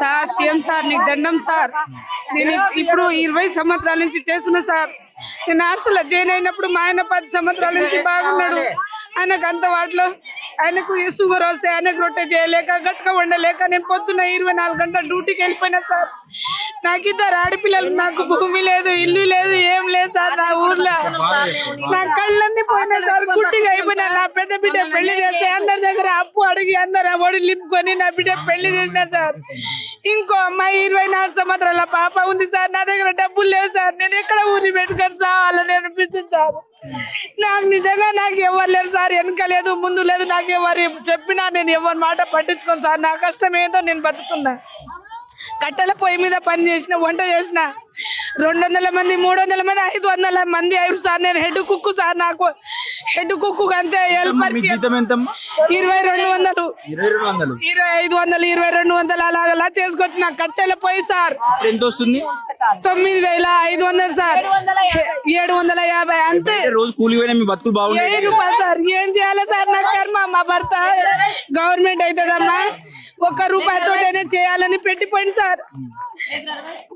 Sir CM sir నీకు దండం sir. నేను ఇప్పుడు 20 సంవత్సరాల నుంచి చేస్తున్నా సార్. నేను హాస్టల్లో జాయిన్ అయినప్పుడు మా ఆయన 10 సంవత్సరాల నుంచి బాగున్నాడు. ఆయనకు అంత వాటిలో ఆయనకు షుగర్ వస్తే ఆయనకు రొట్టె చేయలేక గట్టిగా ఉండలేక నేను పొద్దున్న 24 గంటల డ్యూటీకి వెళ్ళిపోయినా సార్. నాకు 2 ఆడపిల్లలు, నాకు భూమి లేదు, ఇల్లు లేదు, ఏం లేదు సార్. నా ఊర్లో నా కళ్ళన్నీ పోయినా సార్. గుడ్డిగా అయిపోయినా. నా పెద్ద బిడ్డ పెళ్లి చేస్తే అందరి దగ్గర అప్పు అడిగి అందరు ఒడి లింపుకొని నా బిడ్డ పెళ్లి చేసిన సార్. ఇంకో అమ్మాయి 24 సంవత్సరాల పాప ఉంది సార్. నా దగ్గర డబ్బులు లేవు సార్. నేను ఎక్కడ ఊరి పెట్టుకొని చాలని అనిపిస్తుంది సార్. నాకు నిజంగా నాకు ఎవరు లేరు సార్. వెనక లేదు, ముందు లేదు. నాకు ఎవరు చెప్పినా నేను ఎవరి మాట పట్టించుకోను సార్. నా కష్టం ఏదో నేను బతుకుతున్నా. కట్టెల పొయ్యి మీద పని చేసిన, వంట చేసిన. 200 మంది, 300 మంది, 500 మంది అయ్యారు సార్. నేను హెడ్ కుక్కు సార్. నాకు హెడ్ కుక్కు అంతే. 2200, 2200 అలాగలా చేసుకొచ్చిన కట్టెల పొయ్యి సార్. ఎంత వస్తుంది? 9500 సార్. 750 అంతే. రోజు కూలి మీ బతుకులు బాగుంటాయి. 1000 రూపాయలు సార్. ఏం చేయాలి సార్? నా కర్మ. మా భర్త గవర్నమెంట్ అవుతుందమ్మా, 1 రూపాయతోటనే చేయాలని పెట్టిపోయింది సార్.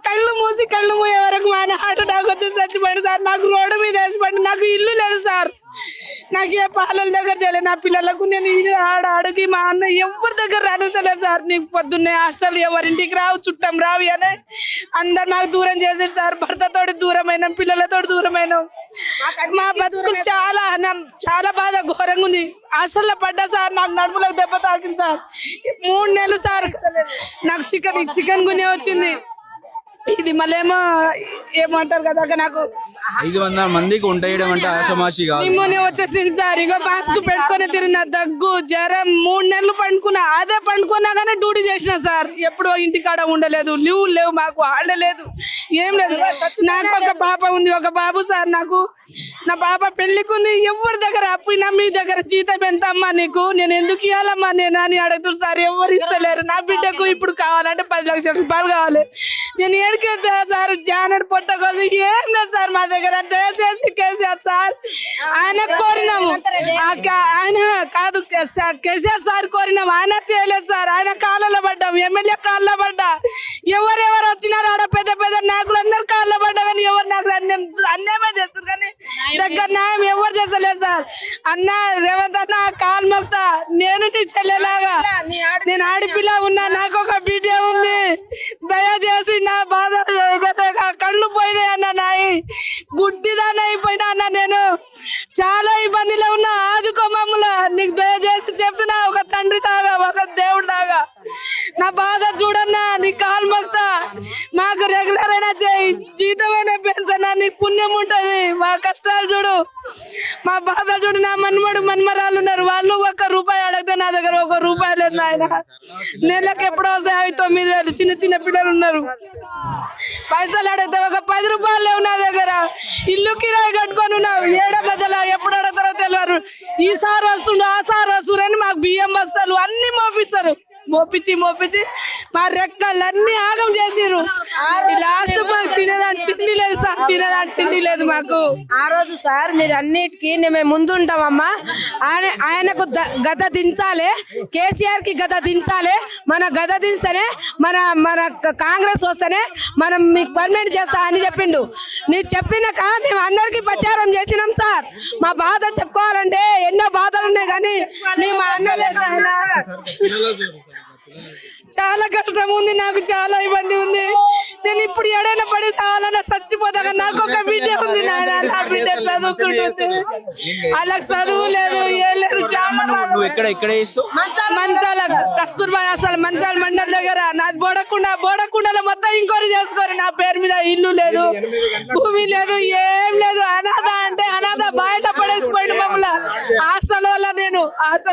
కళ్ళు మూసి కళ్ళు మూసే వరకు మా ఆయన హార్ట్ అటాక్ వచ్చి చచ్చిపోయింది సార్. నాకు రోడ్డు మీద వేసిపడి. నాకు ఇల్లు లేదు సార్. నాకు ఏ పాలల దగ్గర చేయలేదు. నా పిల్లలకు నేను అడిగి మా అన్న ఎవరి దగ్గర రానిస్తలేరు సార్. నీకు పొద్దున్నే హాస్టల్ ఎవరింటికి రావు, చుట్టం రావు అని అందరు నాకు దూరం చేశారు సార్. భర్తతోటి దూరమైన, పిల్లలతో దూరమైన. మా బతుకు చాలా బాధ ఘోరంగా ఉంది. హాస్టల్లో పడ్డా సార్. నాకు నడుములకు దెబ్బ తాకింది సార్. 3 నెలలు సార్. నాకు చికెన్ గునే వచ్చింది. ఇది మళ్ళేమో ఏమంటారు కదా, నాకు 500 మందికి ఉంటాయడం అంటే ఆశమాషి కాదు. నిమ్మనే వచ్చేసింది సార్. ఇగో మాస్క్ పెట్టుకొని తిరిగిన, దగ్గు, జ్వరం. 3 నెలలు పండుకున్నా. అదే పండుకున్నా కానీ డ్యూటీ చేసిన సార్. ఎప్పుడో ఇంటికాడ ఉండలేదు. లీవ్ లేవు, మాకు హాలిడే లేదు, ఏం లేదు. నాకు ఒక పాప ఉంది, ఒక బాబు సార్. నాకు నా పాప పెళ్లికి ఉంది. ఎవరి దగ్గర అప్పుయినా మీ దగ్గర జీతం ఎంత అమ్మా నీకు, నేను ఎందుకు ఇవ్వాలమ్మా నేను అని అడుగుతారు సార్. ఎవరు ఇస్తలేరు. నా బిడ్డకు ఇప్పుడు కావాలంటే 10 లక్షల రూపాయలు కావాలి. నేను ఏడికెళ్తా సార్. జానడు పొట్ట కోసం ఏం లేదు సార్ మా దగ్గర. దయచేసి కేసీఆర్ సార్ ఆయన కోరినాము. ఆయన కాదు, కేసీఆర్ సార్ కోరినాము. ఆయన చేయలేదు సార్. ఆయన కాళ్ళలో పడ్డాం. ఎమ్మెల్యే కాళ్ళలో పడ్డా. ఎవరెవరు వచ్చినారు ఆడ పెద్ద పెద్ద నాయకులు అందరు కాళ్ళలో పడ్డా. కానీ ఎవరు నాకు అన్యాయమే చేస్తారు. కానీ దగ్గర న్యాయం ఎవరు చేస్తలేరు సార్. అన్న రేవంత్ అన్న కాలు మొక్తా. నేను నీ చెల్లెలాగా, నేను ఆడిపిల్ల ఉన్నా. నాకు ఒక బిడ్డ ఉంది. దయచేసి నా బాధ కళ్ళు పోయినాయి అన్న. నాయి గుడ్డిదాన్ని అయిపోయినా అన్న. నేను చాలా ఇబ్బందిలో ఉన్నా. ఆదుకో మమ్మల్ని. నీకు దయచేసి చెప్తున్నా, ఒక తండ్రి లాగా, ఒక దేవుడు లాగా. నా బాధ చూడన్నా. నీ కాలు మొక్తా. మాకు రెగ్యులర్ అయినా చేయి, జీతమైనా పెంచనా. నీకు పుణ్యం ఉంటది. మా కష్టాలు చూడు, మా బాధలు చూడు. నా మన్మరాలు ఉన్నారు. వాళ్ళు 1 రూపాయి అడిగితే నా దగ్గర 1 రూపాయి లేదు ఆయన. నెలకు ఎప్పుడో వస్తాయి 9,000. చిన్న చిన్న పిల్లలు ఉన్నారు. పైసలు అడిగితే 10 రూపాయలు లేవు నా దగ్గర. ఇల్లు కిరాయి కట్టుకొని ఉన్నావు. ఏడ మధ్యలో ఎప్పుడు అడుగుతారో తెలియరు. ఈ సార్ వస్తుండు, ఆ సార్ వస్తుండని మాకు బియ్యం బస్తాలు అన్ని మోపిస్తారు. మోపించి మా రెక్కలన్నీ ఆగం చేసిర్రు. లాస్ట్ మాకు తినేదానికి తిండి లేదు సార్. తినేదానికి తిండి లేదు మాకు. ఆ రోజు సార్ మీరు అన్నిటికీ మేము ముందుంటామమ్మా. ఆయనకు గద దించాలి, కేసీఆర్ కి గద దించాలి. మన గద దింస్తేనే మన కాంగ్రెస్ వస్తేనే మనం మీకు పర్మనెంట్ చేస్తా అని చెప్పిండు. నీకు చెప్పినాక మేము అందరికి ప్రచారం చేసినాం సార్. మా బాధ చెప్పుకోవాలంటే ఎన్నో బాధలు ఉన్నాయి. కానీ మేము చాలా కష్టం ఉంది. నాకు చాలా ఇబ్బంది ఉంది. నేను ఇప్పుడు ఎడైనా పడి చాలా చచ్చిపోతా. నాకు ఒక బిడ్డ ఉంది. నా బిడ్డ చదువుకుంటుంది. అలా చదువు లేదు, ఏం లేదు. మంచాల కస్తూర్బా అసలు మంచాల మండలి దగ్గర. నాది బోడకుండలో మొత్తం ఇంక్వైరీ చేసుకోరు. నా పేరు మీద ఇల్లు లేదు, భూమి లేదు, ఏం లేదు. అనాథ అంటే అనాథ. బయట పడేసిపోయింది మమ్మల్ని. హాస్టల్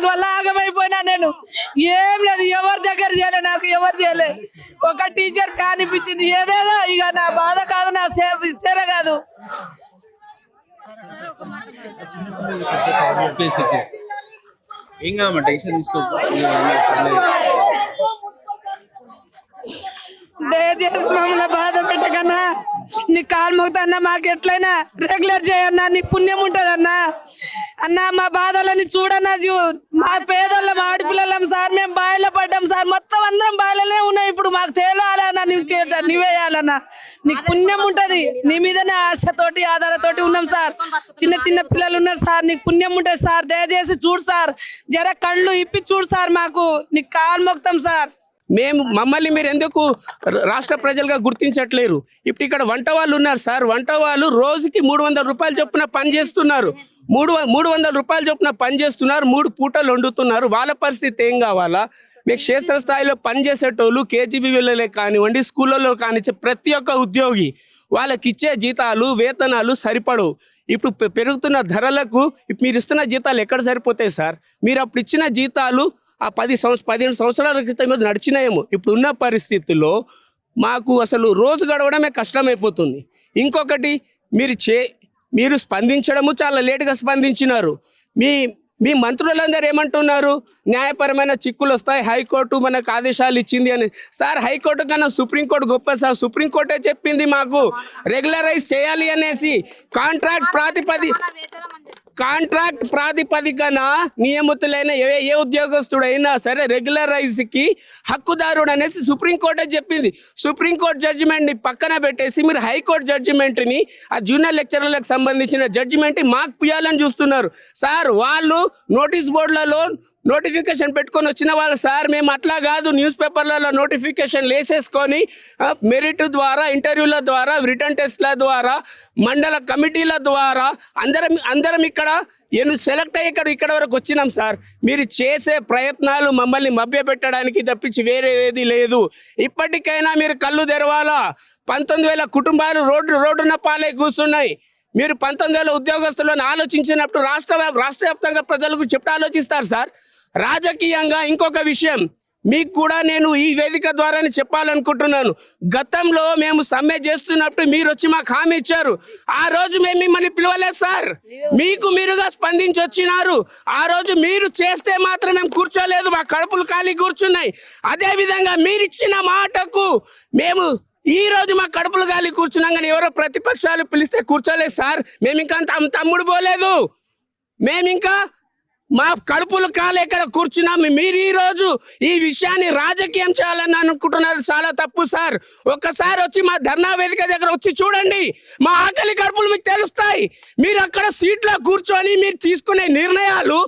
వల్ల ఆగమైపోయినా నేను. ఏం లేదు. ఎవరి దగ్గర చేయలే, నాకు ఎవరు చేయలే. ఒక టీచర్ ఫ్యాన్ ఇప్పించింది. ఏదేదో ఇక నా బాధ కాదు, నా సేర కాదు. ఏం కాదమ్మా, టెన్షన్ తీసుకో. దయచేసి మమ్మల్ని బాధ పెట్టకన్నా. నీ కాలు మొక్కుతా అన్నా. మాకు ఎట్లయినా రెగ్యులర్ చేయన్నా. నీ పుణ్యం ఉంటదన్నా. అన్న మా బాధలని చూడన్నా మా పేదోళ్ళం ఆడపిల్లలం సార్, మేము బాయిలో పడ్డాం సార్, మొత్తం అందరం బాయిలనే ఉన్నాం. ఇప్పుడు మాకు తేలాలన్నా నీకు తేల్చా నీవేయాలన్నా, నీకు పుణ్యం ఉంటది, నీ మీదనే ఆశతోటి ఆధారతోటి ఉన్నాం సార్. చిన్న చిన్న పిల్లలు ఉన్నారు సార్, నీకు పుణ్యం ఉంటుంది సార్, దయచేసి చూడు సార్, జర కళ్ళు ఇప్పి చూడు సార్, మాకు నీకు కాలు మొక్తాం సార్. మమ్మల్ని మీరు ఎందుకు రాష్ట్ర ప్రజలుగా గుర్తించట్లేరు? ఇప్పుడు ఇక్కడ వంట వాళ్ళు ఉన్నారు సార్, వంట వాళ్ళు రోజుకి 300 రూపాయలు చొప్పున పని చేస్తున్నారు. 300 రూపాయలు చొప్పున పని చేస్తున్నారు, 3 పూటలు వండుతున్నారు. వాళ్ళ పరిస్థితి ఏం కావాలా? మీకు క్షేత్రస్థాయిలో పనిచేసేటోళ్ళు కేజీబీలే కానివ్వండి, స్కూళ్ళలో కానిచ్చే ప్రతి ఒక్క ఉద్యోగి వాళ్ళకి ఇచ్చే జీతాలు వేతనాలు సరిపడవు. ఇప్పుడు పెరుగుతున్న ధరలకు మీరు ఇస్తున్న జీతాలు ఎక్కడ సరిపోతాయి సార్? మీరు అప్పుడు ఇచ్చిన జీతాలు ఆ 15 సంవత్సరాల క్రితం నడిచినాయేమో. ఇప్పుడు ఉన్న పరిస్థితుల్లో మాకు అసలు రోజు గడవడమే కష్టమైపోతుంది. ఇంకొకటి మీరు స్పందించడము చాలా లేటుగా స్పందించినారు. మీ మంత్రులందరూ ఏమంటున్నారు? న్యాయపరమైన చిక్కులు వస్తాయి, హైకోర్టు మనకు ఆదేశాలు ఇచ్చింది అని. సార్, హైకోర్టు కన్నా సుప్రీంకోర్టు గొప్ప సార్. సుప్రీంకోర్టే చెప్పింది మాకు రెగ్యులరైజ్ చేయాలి అనేసి. కాంట్రాక్ట్ ప్రాతిపదికన నియమితులైన ఏ ఉద్యోగస్తుడైనా సరే రెగ్యులరైజ్కి హక్కుదారుడు అనేసి సుప్రీంకోర్టే చెప్పింది. సుప్రీంకోర్టు జడ్జిమెంట్ని పక్కన పెట్టేసి మీరు హైకోర్టు జడ్జిమెంట్ని, ఆ జూనియర్ లెక్చరర్లకు సంబంధించిన జడ్జిమెంట్ని మాకు పియాలని చూస్తున్నారు సార్. వాళ్ళు నోటీస్ బోర్డులలో నోటిఫికేషన్ పెట్టుకొని వచ్చిన వాళ్ళు సార్. మేము అట్లా కాదు, న్యూస్ పేపర్లలో నోటిఫికేషన్ వేసేసుకొని మెరిట్ ద్వారా, ఇంటర్వ్యూల ద్వారా, రిటర్న్ టెస్ట్ల ద్వారా, మండల కమిటీల ద్వారా అందరం ఇక్కడ సెలెక్ట్ అయ్యి ఇక్కడ వరకు వచ్చినాం సార్. మీరు చేసే ప్రయత్నాలు మమ్మల్ని మభ్యపెట్టడానికి తప్పించి వేరే ఏది లేదు. ఇప్పటికైనా మీరు కళ్ళు తెరవాలా. 19,000 కుటుంబాలు రోడ్డున పాలై కూర్చున్నాయి. మీరు 19,000 ఉద్యోగస్తులను ఆలోచించినప్పుడు రాష్ట్ర వ్యాప్తంగా ప్రజలకు చెప్పి ఆలోచిస్తారు సార్. రాజకీయంగా ఇంకొక విషయం మీకు కూడా నేను ఈ వేదిక ద్వారానే చెప్పాలనుకుంటున్నాను. గతంలో మేము సమ్మె చేస్తున్నప్పుడు మీరు వచ్చి మాకు హామీ ఇచ్చారు. ఆ రోజు మేము మిమ్మల్ని పిలవలేదు సార్, మీరుగా స్పందించి వచ్చినారు. ఆ రోజు మీరు చేస్తే మాత్రం మేము కూర్చోలేదు, మా కడుపులు ఖాళీ కూర్చున్నాయి. అదేవిధంగా మీరు ఇచ్చిన మాటకు మేము ఈ రోజు మా కడుపులు గాలి కూర్చున్నాం, కానీ ఎవరో ప్రతిపక్షాలు పిలిస్తే కూర్చోలేదు సార్. మేము ఇంకా తమ్ముడు పోలేదు, మేము ఇంకా మా కడుపులు కాలు ఎక్కడ కూర్చున్నాము. మీరు ఈ రోజు ఈ విషయాన్ని రాజకీయం చేయాలని అనుకుంటున్నారు, చాలా తప్పు సార్. ఒక్కసారి వచ్చి మా ధర్నా వేదిక దగ్గర వచ్చి చూడండి, మా ఆకలి కడుపులు మీకు తెలుస్తాయి. మీరు అక్కడ సీట్లో కూర్చొని మీరు తీసుకునే నిర్ణయాలు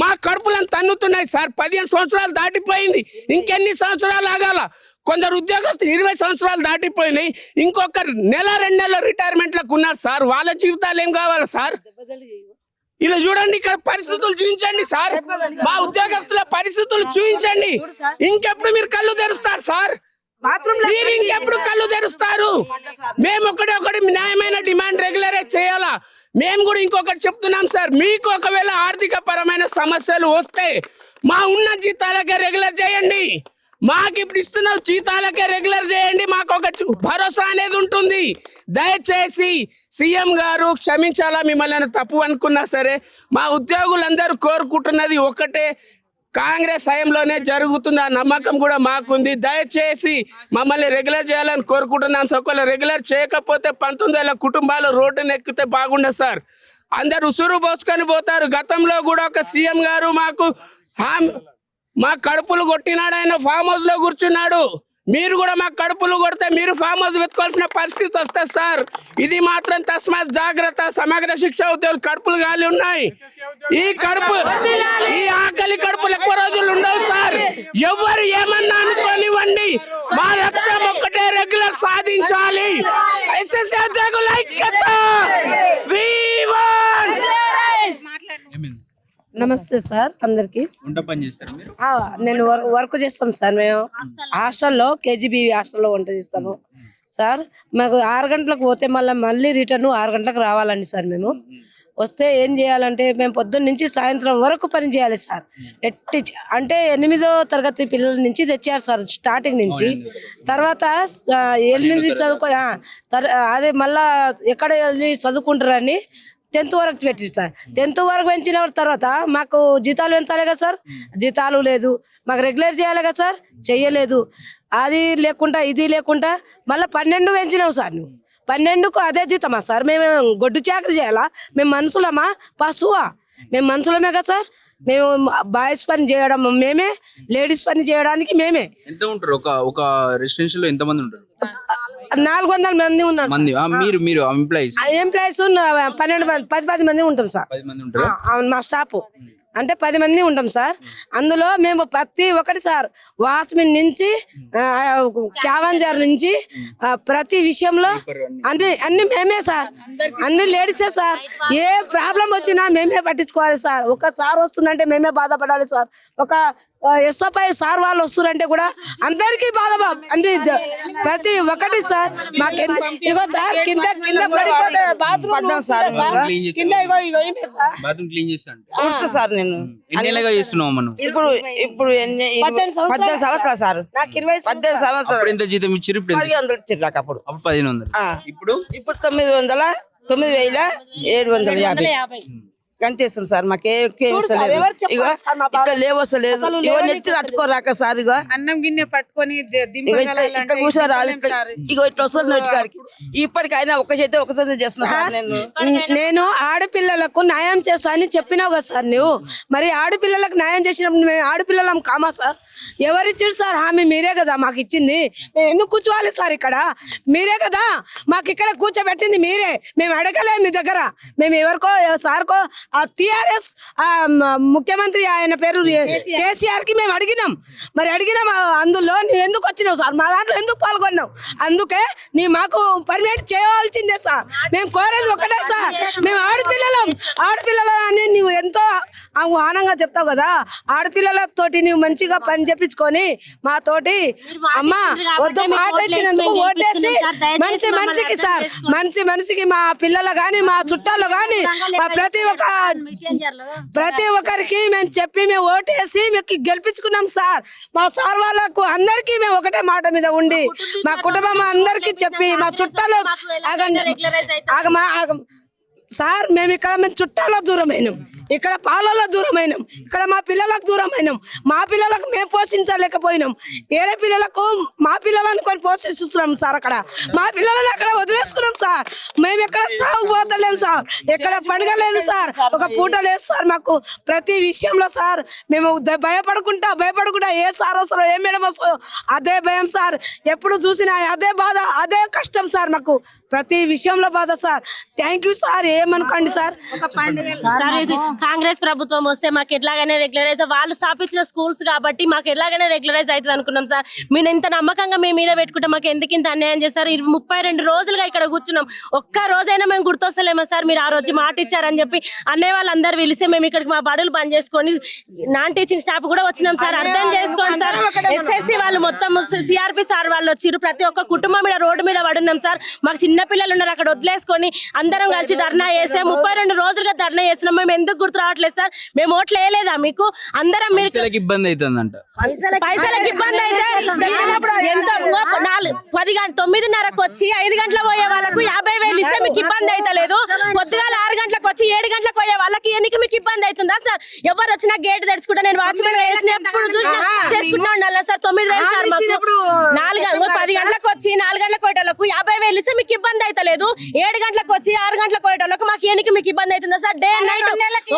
మా కడుపులను తన్నుతున్నాయి సార్. 15 సంవత్సరాలు దాటిపోయింది, ఇంకెన్ని సంవత్సరాలు ఆగాల? కొందరు ఉద్యోగస్తులు 20 సంవత్సరాలు దాటిపోయినాయి, ఇంకొక 1-2 నెలల రిటైర్మెంట్లకు ఉన్నారు సార్. వాళ్ళ జీవితాలు ఏం కావాలి సార్? ఇలా చూడండి, ఇక్కడ పరిస్థితులు చూపించండి సార్. మా ఉద్యోగస్తుల పరిస్థితులు చూపించండి. ఇంకెప్పుడు మీరు కళ్ళు తెరుస్తారు సార్? మీరు ఇంకెప్పుడు కళ్ళు తెరుస్తారు? మేము ఒకటి న్యాయమైన డిమాండ్ రెగ్యులరైజ్ చేయాలా. మేము కూడా ఇంకొకటి చెప్తున్నాం సార్, మీకు ఒకవేళ ఆర్థిక పరమైన సమస్యలు వస్తే మా ఉన్న జీతాలకే రెగ్యులర్ చేయండి. మాకు ఇప్పుడు ఇస్తున్న జీతాలకే రెగ్యులర్ చేయండి, మాకు ఒక భరోసా అనేది ఉంటుంది. దయచేసి సీఎం గారు క్షమించాలా, మిమ్మల్ని తప్పు అనుకున్నా సరే. మా ఉద్యోగులందరూ కోరుకుంటున్నది ఒకటే, కాంగ్రెస్ హయాంలోనే జరుగుతుంది, ఆ నమ్మకం కూడా మాకుంది. దయచేసి మమ్మల్ని రెగ్యులర్ చేయాలని కోరుకుంటున్నాం. ఒకవేళ రెగ్యులర్ చేయకపోతే 19,000 కుటుంబాలు రోడ్డును ఎక్కితే బాగుండదు సార్. అందరు ఉసురు పోసుకొని పోతారు. గతంలో కూడా ఒక సీఎం గారు మా కడుపులు కొట్టినాడు, ఆయన ఫామ్ హౌస్ లో కూర్చున్నాడు. మీరు కూడా మా కడుపులు కొడితే మీరు ఫామ్ హౌస్ వెతుకోవాల్సిన పరిస్థితి వస్తుంది సార్. ఇది మాత్రం తస్మాత్ జాగ్రత్త. సమగ్ర శిక్ష ఉద్యోగులు కడుపులు గాలి ఉన్నాయి. ఈ ఆకలి కడుపులు ఎక్కువ రోజులు ఉండవు సార్. ఎవరు ఏమన్నా అనుకోనివ్వండి, మా లక్ష్యం ఒక్కటే, రెగ్యులర్ సాధించాలి. ఎస్ఎస్సీ ఉద్యోగుల ఐక్యత. నమస్తే సార్ అందరికి. వంట పని చేస్తారు మీరు? నేను వర్క్ చేస్తాం సార్. మేము హాస్టల్లో కేజీబీ హాస్టల్లో వంట చేస్తాము సార్. మాకు 6 గంటలకు పోతే మళ్ళీ రిటర్న్ 6 గంటలకు రావాలండి సార్. మేము వస్తే ఏం చేయాలంటే మేము పొద్దున్న నుంచి సాయంత్రం వరకు పని చేయాలి సార్. అంటే 8వ తరగతి పిల్లల నుంచి తెచ్చారు సార్ స్టార్టింగ్ నుంచి. తర్వాత 8 చదువుకో అదే మళ్ళా ఎక్కడ వెళ్ళి చదువుకుంటారని 10th వరకు పెట్టి సార్. 10th వరకు పెంచిన తర్వాత మాకు జీతాలు పెంచాలి కదా సార్, జీతాలు లేదు. మాకు రెగ్యులర్ చేయాలి కదా సార్, చెయ్యలేదు. అది లేకుండా ఇది లేకుండా మళ్ళీ 12 పెంచినావు సార్. నువ్వు 12కు అదే జీతమా సార్? మేము గొడ్డు చాకరీ చేయాలా? మేము మనుషులమా పశువా? మేము మనుషులమే కదా సార్. మేము బాయ్స్ పని చేయడం మేమే, లేడీస్ పని చేయడానికి మేమే. ఎంత ఉంటారు ఒక రెసిడెన్షియల్ లో ఎంత మంది ఉంటారు? 400 మంది ఉన్నారు మంది మీరు ఎంప్లాయీస్ ఎంప్లాయీస్. 12 మంది 10 మంది ఉంటాం సార్. 10 మంది ఉంటారు. అవును, మా స్టాఫ్ అంటే 10 మంది ఉంటాం సార్. అందులో మేము ప్రతి ఒక్కటి సార్, వాచ్మెన్ నుంచి క్యావెంజర్ నుంచి ప్రతి విషయంలో అన్ని మేమే సార్. అన్ని లేడీసే సార్. ఏ ప్రాబ్లం వచ్చినా మేమే పట్టించుకోవాలి సార్. ఒక సార్ వస్తుందంటే మేమే బాధపడాలి సార్. ఒక ఎస్ఎఫ్ఐ సార్ వాళ్ళు వస్తున్నారంటే కూడా అందరికీ బాధ అంటే ప్రతి ఒక్కటి సార్. మాకు ఇగో సార్ కింద పడిపోతే బాత్రూమ్ సార్ కింద ఇగో ఈమె సార్ బాత్రూమ్ క్లీన్ చేస్తా సార్. నేను ఎన్నేళ్ళగా చేస్తున్నావు మనం? ఇప్పుడు 18 సంవత్సరాలు సార్. నాకు 20 18 సంవత్సరాలు. అప్పుడు ఎంత జీతం ఇచ్చారు? ఇప్పుడు 1100 ఇచ్చారు నాకు అప్పుడు. 1500. ఇప్పుడు 9,750 కనిపిస్తుంది సార్. మాకే లేవస్తలేదు. నెత్తి కట్టుకోరాక సార్. ఇగో అన్నం గిన్నె పట్టుకొని ఇట్లా కూర్చోరా ఇగో ఇట్లా వస్తుంది నోటికాడికి. ఇప్పటికైనా ఒక చేతి ఒకసారి చేస్తున్నా సార్. నేను ఆడపిల్లలకు న్యాయం చేస్తా అని చెప్పినావు కదా సార్ నువ్వు. మరి ఆడపిల్లలకు న్యాయం చేసినప్పుడు మేము ఆడపిల్లలం కామా సార్? ఎవరిచ్చారు సార్ హామీ? మీరే కదా మాకు ఇచ్చింది. మేము ఎందుకు కూర్చోవాలి సార్ ఇక్కడ? మీరే కదా మాకు ఇక్కడ కూర్చోబెట్టింది మీరే. మేము అడగలేము మీ దగ్గర. మేము ఎవరికో సార్కో టిఆర్ఎస్ ముఖ్యమంత్రి ఆయన పేరు కేసీఆర్ కి మేము అడిగినాం. మరి అడిగినాం, అందులో నువ్వు ఎందుకు వచ్చినావు సార్? మా దాంట్లో ఎందుకు పాల్గొన్నావు? అందుకే నీ మాకు పర్మిట్ చేయవలసిందే సార్. మేము కోరేది ఒకటే సార్, మేము ఆడపిల్లలని నువ్వు ఎంతో ఆనందంగా చెప్తావు కదా. ఆడపిల్లలతోటి నువ్వు మంచిగా పని చెప్పించుకొని మాతోటి అమ్మ వద్దు మాట ఇచ్చినందుకు ఓటేసి మనిషికి సార్, మనిషికి మా పిల్లలు గాని మా చుట్టాలు గాని ప్రతి ఒక్కరికి మేము చెప్పి మేము ఓటేసి మీకు గెలిపించుకున్నాం సార్. మా సార్ వాళ్ళకు అందరికీ మేము ఒకటే మాట మీద ఉండి మా కుటుంబం అందరికీ చెప్పి మా చుట్టాలు సార్ మేము ఇక్కడ మేము చుట్టాల దూరమైనాం, ఇక్కడ పాలలో దూరమైనాం, ఇక్కడ మా పిల్లలకు దూరమైనాం. మా పిల్లలకు మేము పోషించలేకపోయినాం. వేరే పిల్లలకు మా పిల్లలను కొని పోషిస్తున్నాం సార్. అక్కడ మా పిల్లలను అక్కడ వదిలేసుకున్నాం సార్. మేము ఎక్కడ సాగుపోతలేము సార్. ఎక్కడ పండుగ లేదు సార్. ఒక పూట లేదు సార్ మాకు ప్రతి విషయంలో సార్. మేము భయపడుకుంటా ఏ సార్ వస్తారో ఏ మేడం వస్తారో అదే భయం సార్. ఎప్పుడు చూసినా అదే బాధ, అదే కష్టం సార్. మాకు ప్రతి విషయంలో బాధ సార్. Thank you sir. ఏమనుకోండి సార్. కాంగ్రెస్ ప్రభుత్వం వస్తే మాకు ఎట్లాగైనా రెగ్యులరైజ్, వాళ్ళు స్థాపించిన స్కూల్స్ కాబట్టి మాకు ఎలాగైనా రెగ్యులరైజ్ అవుతుంది అనుకున్నాం సార్. మీరు ఇంత నమ్మకంగా మేము మీద పెట్టుకుంటే మాకు ఎందుకు ఇంత అన్యాయం చేస్తారు? 32 రోజులుగా ఇక్కడ కూర్చున్నాం. ఒక్క రోజైనా మేము గుర్తొస్తలేమా సార్? మీరు ఆ రోజు మాట ఇచ్చారని చెప్పి అన్నయ్య వాళ్ళందరూ పిలిస్తే మేము ఇక్కడికి మా బడులు బంద్ చేసుకొని నాన్ టీచింగ్ స్టాఫ్ కూడా వచ్చినాం సార్. అర్థం చేసుకోండి సార్. ఎస్ఎస్సి వాళ్ళు మొత్తం సిఆర్పి సార్ వాళ్ళు వచ్చిర్రు. ప్రతి ఒక్క కుటుంబం మీద రోడ్డు మీద పడున్నాం సార్. మాకు చిన్న పిల్లలు ఉన్నారు, అక్కడ వదిలేసుకొని అందరం కలిసి ధర్నా చేస్తే 32 రోజులుగా ధర్నా చేస్తున్నాం. మేము ఎందుకు గుర్తు రావట్లేదు సార్? మేము ఓట్లు వేయలేదా మీకు? అందరం మీరు ఇబ్బంది అవుతుందంట. పైసలకు ఇబ్బంది అయితే ఎంత 9:30కు వచ్చి 5 గంటలకు పోయే వాళ్ళకు 50,000 ఇస్తే మీకు ఇబ్బంది అయితే లేదు. పొద్దుగాల 6 గంటలకు వచ్చి 7 గంటలకు పోయే వాళ్ళకి ఎన్నికి మీకు ఇబ్బంది అవుతుందా సార్? ఎవరు వచ్చినా గేట్ తెరుచుకుంటా నేను వాచ్మెన్ వేసినప్పుడు చూసినా చేసుకుంటా ఉండాలి సార్. 9,000 సార్. 10 గంటలకు వచ్చి 4 గంటలకు పోయేటోళ్ళకు 50,000 ఇస్తే మీకు ఇబ్బంది అయితే లేదు. 7 గంటలకు వచ్చి 6 గంటలకు పోయేటోళ్ళకు మాకు ఎన్నికి మీకు ఇబ్బంది అవుతుందా సార్? డే అండ్ నైట్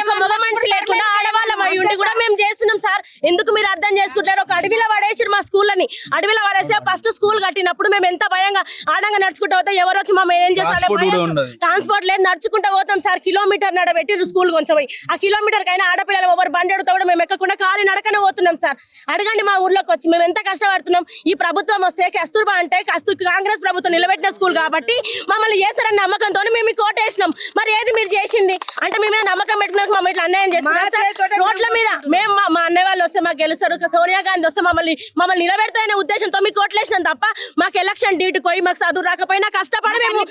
ఒక మగ మనిషి లేకుండా ఆడవాళ్ళం అయి ఉండి కూడా మేము చేస్తున్నాం సార్. ఎందుకు మీరు అర్థం చేసుకుంటారు? ఒక అడవిలో పడేసారు మా స్కూళ్ళని. అడవిలో పడేస్తే ఫస్ట్ స్కూల్ కట్టినప్పుడు మేము ఎంత భయంగా ఆడంగా నడుచుకుంటూ పోతాం. ఎవరు వచ్చి మా ఏం చేస్తారు? ట్రాన్స్పోర్ట్ లేదు, నడుచుకుంటూ పోతాం సార్. కిలోమీటర్ నడబెట్టి స్కూల్ కొంచెం పోయి ఆ కిలోమీటర్ కైనా ఆడపిల్లలు ఎవరు బండి అడుగుతా కూడా మేము ఎక్కకుండా కాలి నడకనే పోతున్నాం సార్. అడగండి మా ఊర్లోకి వచ్చి మేము ఎంత కష్టపడుతున్నాం. ఈ ప్రభుత్వం వస్తే కస్తూర్బా అంటే కాంగ్రెస్ ప్రభుత్వం నిలబెట్టిన స్కూల్ కాబట్టి మమ్మల్ని చేస్తారని నమ్మకంతో మేము మీకు ఓటేసినాం. మరి ఏది మీరు చేసింది అంటే మేము నమ్మకం పెట్టినాక మమ్మల్ని ఇట్లా అన్యాయం చేస్తున్నారు సార్. రోడ్ల మీద మేము మా అన్నయ్య వాళ్ళు వస్తే మాకు గెలుస్తారు, సోనియా గాంధీ వస్తే మమ్మల్ని నిలబెడతాయనే ఉద్దేశంతో మీకు ఓట్లేసినాం తప్ప మాకు ఎలక్షన్ డ్యూటీ పోయి మాకు చదువు రాకపోయినా కష్టపడి మేము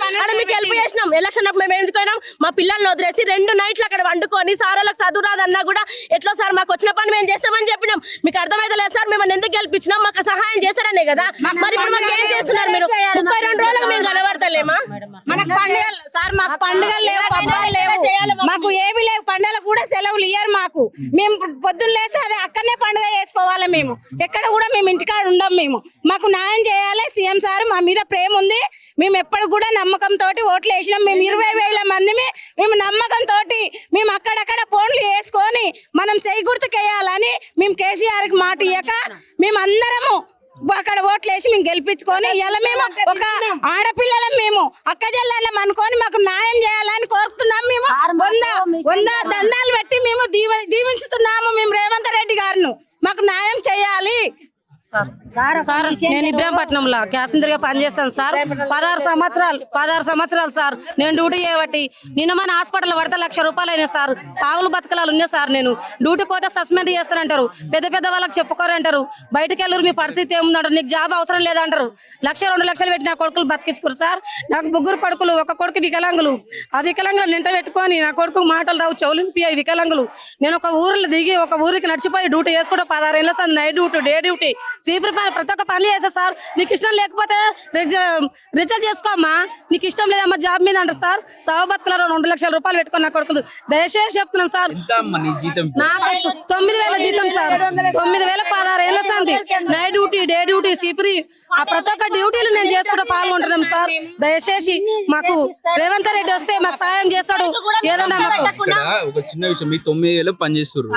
మీకు హెల్ప్ చేసినాం. ఎలక్షన్ అప్పుడు మేము ఎందుకు పోయినాం? మా పిల్లల్ని వదిలేసి 2 నైట్లు అక్కడ వండుకొని సారాలకు చదువు రాదన్నా కూడా ఎట్లా సార్ మాకు వచ్చిన పని మేము చేస్తామని చెప్పినాం. మీకు అర్థమైతే లేదు సార్. మేము ఎందుకు గెలిపించినాం? మాకు సహాయం చేస్తారనే కదా. మరి ఇప్పుడు మాకు ఏం చేస్తున్నారు మీరు? 32 రోజులకు మేము కనబడతలేమా? మనకు పండుగలు సార్, మాకు పండుగలు లేవు, పబ్బాలు లేవు, మాకు ఏమి లేవు. పండుగలకు కూడా సెలవులు ఇయ్యారు మాకు. మేము పొద్దున్న లేసి అదే అక్కడనే పండుగ చేసుకోవాలి. మేము ఎక్కడ కూడా మేము ఇంటికాడ ఉండం. మాకు న్యాయం చేయాలి. సీఎం సార్ మా మీద ప్రేమ ఉంది. మేము ఎప్పుడు కూడా నమ్మకంతో ఓట్లు వేసినాం. మేము 20,000 మంది మేము నమ్మకంతో మేము అక్కడక్కడ ఫోన్లు వేసుకొని మనం చెయ్యి గుర్తుకేయాలని మేము కేసీఆర్కి మాట ఇయ్యక మేము అందరము అక్కడ ఓట్లు వేసి మేము గెలిపించుకొని ఇలా మేము ఒక ఆడపిల్లలం మేము అక్కజల్లం అనుకొని మాకు న్యాయం చేయాలని కోరుతున్నాం. మేము 100 దండాలు పెట్టి మేము దీవించుతున్నాము మేము రేవంత్ రెడ్డి గారిను మాకు న్యాయం చేయాలి. సార్ నేను ఇబ్రాహీంపట్నంలో క్యాసింజర్ గా పనిచేస్తాను సార్. 16 సంవత్సరాలు సార్ నేను డ్యూటీ చేయబట్టి నిన్న మన హాస్పిటల్ పడితే 1,00,000 రూపాయలు అయినా సార్. సాగులు బతకలాలు ఉన్నాయి సార్. నేను డ్యూటీ పోతే సస్పెండ్ చేస్తానంటారు. పెద్ద వాళ్ళకి చెప్పుకోరంటారు. బయటకు వెళ్ళరు మీ పరిస్థితి ఏముందంటారు. నీకు జాబ్ అవసరం లేదంటారు. 1,00,000 2 లక్షలు పెట్టి నా కొడుకులు బతికించుకోరు సార్. నాకు 3 కొడుకులు, ఒక కొడుకు వికలాంగులు. ఆ వికలాంగులు నింట పెట్టుకొని నా కొడుకు మాటలు రావు, చెవులింపి వికలాంగులు. నేను ఒక ఊరిలో దిగి ఒక ఊరికి నడిచిపోయి డ్యూటీ చేసుకుంటే 16 ఏళ్ళ sir. Night duty, day duty, చీపురు పని, ప్రతి ఒక్క పని చేస్తా సార్. నీకు ఇష్టం లేకపోతే రిజల్ట్ చేసుకోమ్మా, నీకు ఇష్టం లేదమ్మా జాబ్ మీద అంటారు సార్. సాగు బతుకులలో 2 లక్షల రూపాయలు పెట్టుకుని నా కొడుకులు. దయచేసి చెప్తున్నాను సార్, నాకు 9,000 జీతం సార్. 9,000 16 ఏళ్ళ సంది. నైట్ డ్యూటీ, డే డ్యూటీ, చీపురి, ఆ ప్రతి ఒక్క డ్యూటీలు నేను చేసుకుంటూ పాల్గొంటున్నాం సార్. దయచేసి మాకు రేవంత్ రెడ్డి వస్తే మాకు సాయం చేస్తాడు. ఏదన్నా ఇక్కడ ఒక చిన్న విషయం, మీ 9,000 పని చేస్తున్నారు.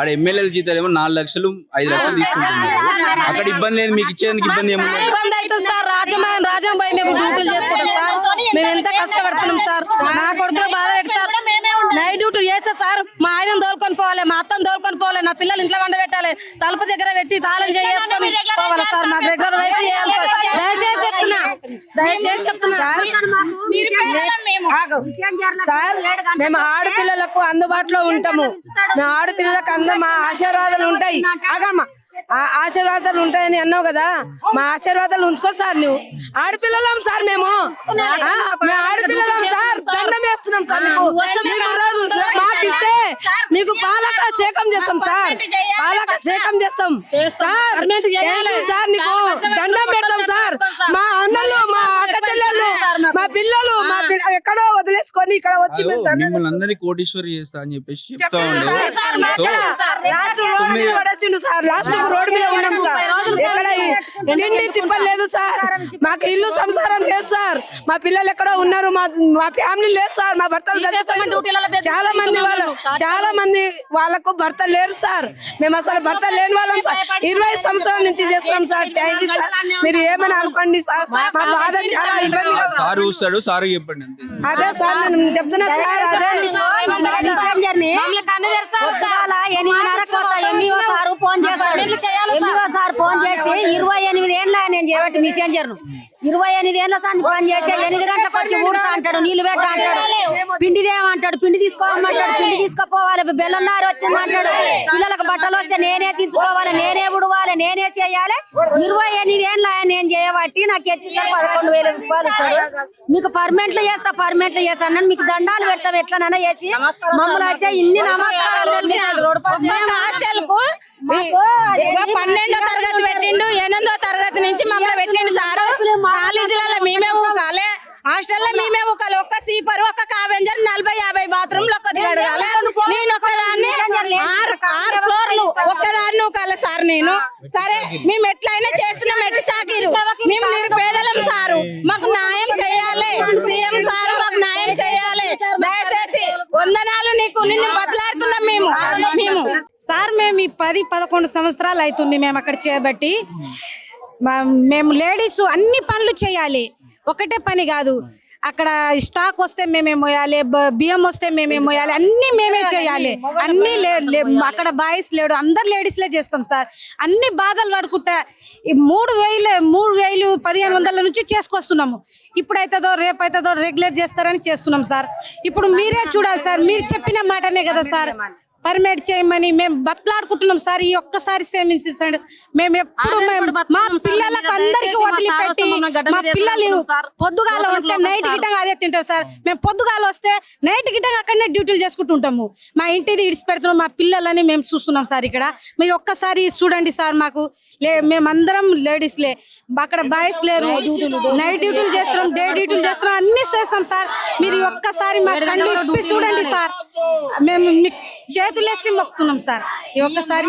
ఆడ ఎమ్మెల్యేల జీతాలు ఏమో 4 లక్షలు 5 లక్షలు తీసుకుంటున్నారు. అక్కడ ఇబ్బంది లేదు, మీకు ఇచ్చేందుకు ఇబ్బంది ఏమో ఇబ్బంది అవుతుంది సార్. రాజం పోయి మేము డ్యూటీలు చేసుకుంటాం సార్. మేము ఎంత కష్టపడుతున్నాం సార్. నా కొడుకులో బాధ పెట్టి సార్. నైట్ డ్యూటీ చేస్తే సార్ మా ఆయన దోలుకొని పోవాలి, మా అత్తను దోలుకొని పోవాలి, నా పిల్లలు ఇంట్లో వండబెట్టాలి, తలుపు దగ్గర పెట్టి తాళం చేసుకొని పోవాలి సార్. మాకు రెగ్యులర్ వయసు చేయాలి సార్. దయచేసి చెప్తున్నా సార్, మేము ఆడపిల్లలకు అందుబాటులో ఉంటాము. మేము ఆడపిల్లలకు మా ఆశీర్వాదాలు ఉంటాయి. ఆగమ్మా, ఆశీర్వాదాలు ఉంటాయని అన్నావు కదా, మా ఆశీర్వాదాలు ఉంచుకో సార్. నువ్వు ఆడపిల్లలం సార్. మేము ఆడపిల్లలం సార్. దండం వేస్తున్నాం సార్. నీకు రోజు మాకిస్తే నీకు పాలక సేకం చేస్తాం సార్. పాలక సేకం చేస్తాం సార్. సార్ నీకు దండం పెడతాం సార్. మా అన్నలు, మా అక్క చెల్లెళ్ళు, మా పిల్లలు ఎక్కడో వదిలేసుకొని ఇక్కడ వచ్చి మిమ్మల్ని అందరినీ కోటీశ్వరి చేస్తా అని చెప్పేసి చెప్తా ఉండే. లాస్ట్ రోడ్ మీద ఉన్నాం సార్. ఎక్కడ తిండి తిప్పలేదు సార్. మాకు ఇల్లు సంసారం లేదు సార్. మా పిల్లలు ఎక్కడో ఉన్నారు. మా ఫ్యామిలీ లేదు సార్. మా భర్తలు చాలా మంది వాళ్ళకు భర్త లేరు సార్. మేము అసలు భర్త లేని వాళ్ళం సార్. 20 సంవత్సరాల నుంచి చేస్తున్నాం సార్. Thank you sir. మీరు ఏమైనా అనుకోండి సార్. మా బాధ చాలా ఇబ్బంది. సార్ చూస్తాడు, సార్ చెప్పండి. అదే సార్ నేను చెప్తున్నా సార్. అదే సార్ ఫోన్ చేసి 28 ఏళ్ళ నేను చేయబట్టి మెసెంజర్ను 28 ఏళ్ళ సార్ పని చేస్తే 8 గంటలకు వచ్చి ఊడుసా అంటాడు, నీళ్లు పెట్ట అంటాడు, పిండిదేమంటాడు, పిండి తీసుకోమంటాడు, పిండి తీసుకుపోవాలి, బెల్లంనారు వచ్చింది అంటాడు. పిల్లలకు బట్టలు వస్తే నేనే తీసుకోవాలి, నేనే ఉడవాలి, నేనే చేయాలి. 28 ఏళ్ళ నేను చేయబట్టి నాకు ఎత్తిసారి 11,000 రూపాయలు ఇస్తాడు. మీకు పర్మనెంట్లు చేస్తాను, మీకు దండాలు పెడతాం ఎట్లనైనా చేసి మమ్మల్ని అయితే ఇన్ని నమస్కారాలు. హాస్టల్ కు 12వ తరగతి పెట్టిండు, 8వ తరగతి నుంచి మమ్మల్ని పెట్టిండు సారు. కాలేజీలలో మేమే ఊకాలే, హాస్టల్లో మేమే ఊకాలి. ఒక్క సీపర్, ఒక్క కావెంజర్, 40-50 బాత్రూమ్లు ఒక్కది కడగాలి. నేను ఒక్కదాన్ని 6 ఫ్లోర్లు ఒక్కదాన్ని ఊకాలి సార్. నేను సరే మేము ఎట్లయినా చేస్తున్నాం, ఎట్లా చాకీరు. మేము నిరుపేదలం సారు, మాకు న్యాయం చేయాలి. సీఎం సారు మాకు న్యాయం చేయాలి. దయచేసి వందనాలు నీకు, నిన్ను బతలాడుతున్నాం మేము సార్. మేము ఈ 10-11 సంవత్సరాలు అవుతుంది మేము అక్కడ చేయబట్టి. మేము లేడీస్ అన్ని పనులు చేయాలి, ఒకటే పని కాదు. అక్కడ స్టాక్ వస్తే మేమే మోయాలి, బియ్యం వస్తే మేమే మోయాలి, అన్ని మేమే చేయాలి. అన్ని అక్కడ బాయ్స్ లేడు, అందరు లేడీస్లే చేస్తాం సార్. అన్ని బాధలు పడుకుంటా 3,000 1,500 నుంచి చేసుకొస్తున్నాము. ఇప్పుడు అవుతుందో రేపు అవుతుందో రెగ్యులేట్ చేస్తారని చేస్తున్నాం సార్. ఇప్పుడు మీరే చూడాలి సార్. మీరు చెప్పిన మాటనే కదా సార్ పర్మిట్ చేయమని మేము బతలాడుకుంటున్నాం సార్. ఈ ఒక్కసారి క్షమించండి. మేము ఎప్పుడు మా పిల్లలకు అందరికి వదిలిపెట్టి, మా పిల్లలు పొద్దుగాల వస్తే నైట్ గిట్టంగా అదే తింటారు సార్. మేము పొద్దుగాల వస్తే నైట్ గిట్టంగా అక్కడనే డ్యూటీలు చేసుకుంటుంటాము. మా ఇంటిది ఇడిచి పెడుతున్నాం, మా పిల్లలని మేము చూస్తున్నాం సార్. ఇక్కడ మీరు ఒక్కసారి చూడండి సార్. మాకు మేమందరం లేడీస్లే, అక్కడ బాయ్స్ లేరు. నైట్ డ్యూటీలు చేస్తున్నాం, డే డ్యూటీలు చేస్తున్నాం, అన్ని చేస్తాం సార్. మీరు ఒక్కసారి మా కళ్ళు ఇప్పి చూడండి సార్. మేము మీకు చేతులేసి మొక్కుతున్నాం సార్. ఈ ఒక్కసారి